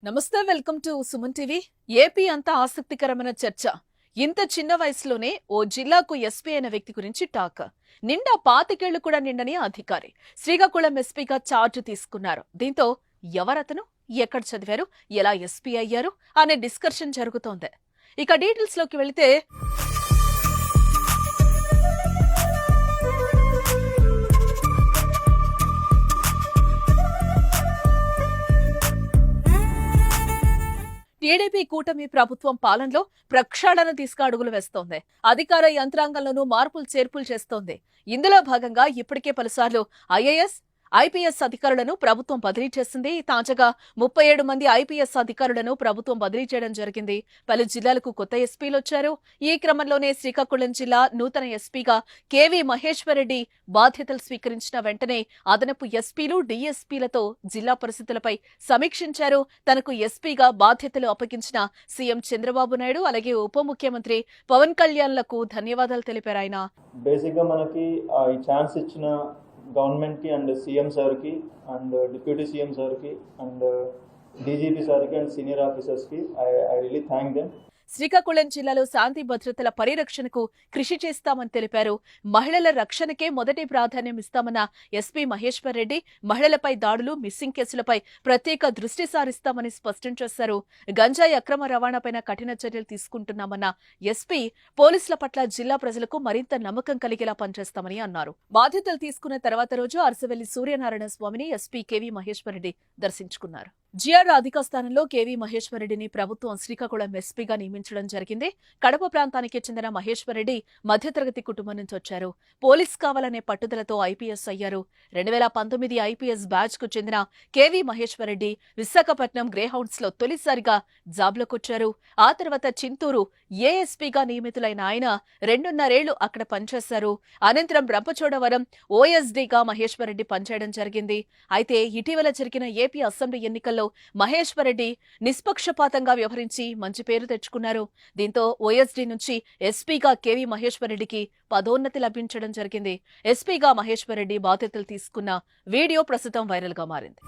నమస్తే, welcome to Suman TV. AP అంతా ఆసక్తికరమైన చర్చ. ఇంత చిన్న వయసులోనే ఓ జిల్లాకు ఎస్పీ అయిన వ్యక్తి గురించి టాక్. నిండా 25 కూడా నిండని అధికారి శ్రీకాకుళం ఎస్పీగా చార్జ్ తీసుకున్నారు. దీంతో ఎవరతను, ఎక్కడ చదివారు, ఎలా ఎస్పీ అయ్యారు అనే డిస్కషన్ జరుగుతోంది. ఇక డీటెయిల్స్ లోకి వెళితే టీడీపీ కూటమి ప్రభుత్వం పాలనలో ప్రక్షాళన తీసుకు అడుగులు వేస్తోంది. అధికార యంత్రాంగంలోనూ మార్పులు చేర్పులు చేస్తోంది. ఇందులో భాగంగా ఇప్పటికే పలుసార్లు ఐఏఎస్, ఐపీఎస్ అధికారులను ప్రభుత్వం బదిలీ చేసింది. తాజాగా 37 మంది ఐపీఎస్ అధికారులను ప్రభుత్వం బదిలీ చేయడం జరిగింది. పలు జిల్లాలకు కొత్త ఎస్పీలు వచ్చారు. ఈ క్రమంలోనే శ్రీకాకుళం జిల్లా నూతన ఎస్పీగా కేవీ మహేశ్వరరెడ్డి బాధ్యతలు స్వీకరించిన వెంటనే అదనపు ఎస్పీలు, డీఎస్పీలతో జిల్లా పరిస్థితులపై సమీక్షించారు. తనకు ఎస్పీగా బాధ్యతలు అప్పగించిన సీఎం చంద్రబాబు నాయుడు, అలాగే ఉప ముఖ్యమంత్రి పవన్ కళ్యాణ్లకు ధన్యవాదాలు తెలిపారు. ఆయన బేసిక్గా మనకి ఈ ఛాన్స్ ఇచ్చిన గవర్నమెంట్కి అండ్ సీఎం సార్కి అండ్ డిప్యూటీ సీఎం సార్కి అండ్ డీజీపీ సార్కి అండ్ సీనియర్ ఆఫీసర్స్కి I really thank them. Srikakulam జిల్లాలో శాంతి భద్రతల పరిరక్షణకు కృషి చేస్తామని తెలిపారు. మహిళల రక్షణకే మొదటి ప్రాధాన్యం ఇస్తామన్న ఎస్పీ మహేశ్వర్ రెడ్డి మహిళలపై దాడులు, మిస్సింగ్ కేసులపై ప్రత్యేక దృష్టి సారిస్తామని స్పష్టం చేశారు. గంజాయి అక్రమ రవాణాపై కఠిన చర్యలు తీసుకుంటున్నామన్న ఎస్పీ పోలీసుల పట్ల జిల్లా ప్రజలకు మరింత నమ్మకం కలిగేలా పనిచేస్తామని అన్నారు. బాధ్యతలు తీసుకున్న తర్వాత రోజు అరసవెల్లి సూర్యనారాయణ స్వామిని ఎస్పీ కేవీ మహేశ్వర్ రెడ్డి దర్శించుకున్నారు. జిఆర్ అధిక స్థానంలో కేవీ మహేశ్వర్ రెడ్డిని ప్రభుత్వం శ్రీకాకుళం ఎస్పీగా నియమించడం జరిగింది. కడప ప్రాంతానికి చెందిన మహేశ్వర్ రెడ్డి మధ్యతరగతి కుటుంబం నుంచి వచ్చారు. పోలీస్ కావాలనే పట్టుదలతో ఐపీఎస్ అయ్యారు. 2019 ఐపీఎస్ బ్యాచ్ కు చెందిన కేవీ మహేశ్వర్ రెడ్డి విశాఖపట్నం గ్రేహౌండ్స్ లో తొలిసారిగా జాబ్లోకొచ్చారు. ఆ తర్వాత చింతూరు ఏఎస్పీగా నియమితులైన ఆయన 2.5 ఏళ్లు అక్కడ పనిచేశారు. అనంతరం రంపచోడవరం ఓఎస్డీగా మహేశ్వర్ రెడ్డి పనిచేయడం జరిగింది. అయితే ఇటీవల జరిగిన ఏపీ అసెంబ్లీ ఎన్నికల్లో మహేశ్వర్ రెడ్డి నిష్పక్షపాతంగా వ్యవహరించి మంచి పేరు తెచ్చుకున్నారు. దీంతో ఓఎస్డీ నుంచి ఎస్పీగా కేవీ మహేశ్వర్ రెడ్డికి పదోన్నతి లభించడం జరిగింది. ఎస్పీగా మహేశ్వర్ రెడ్డి బాధ్యతలు తీసుకున్న వీడియో ప్రస్తుతం వైరల్ గా మారింది.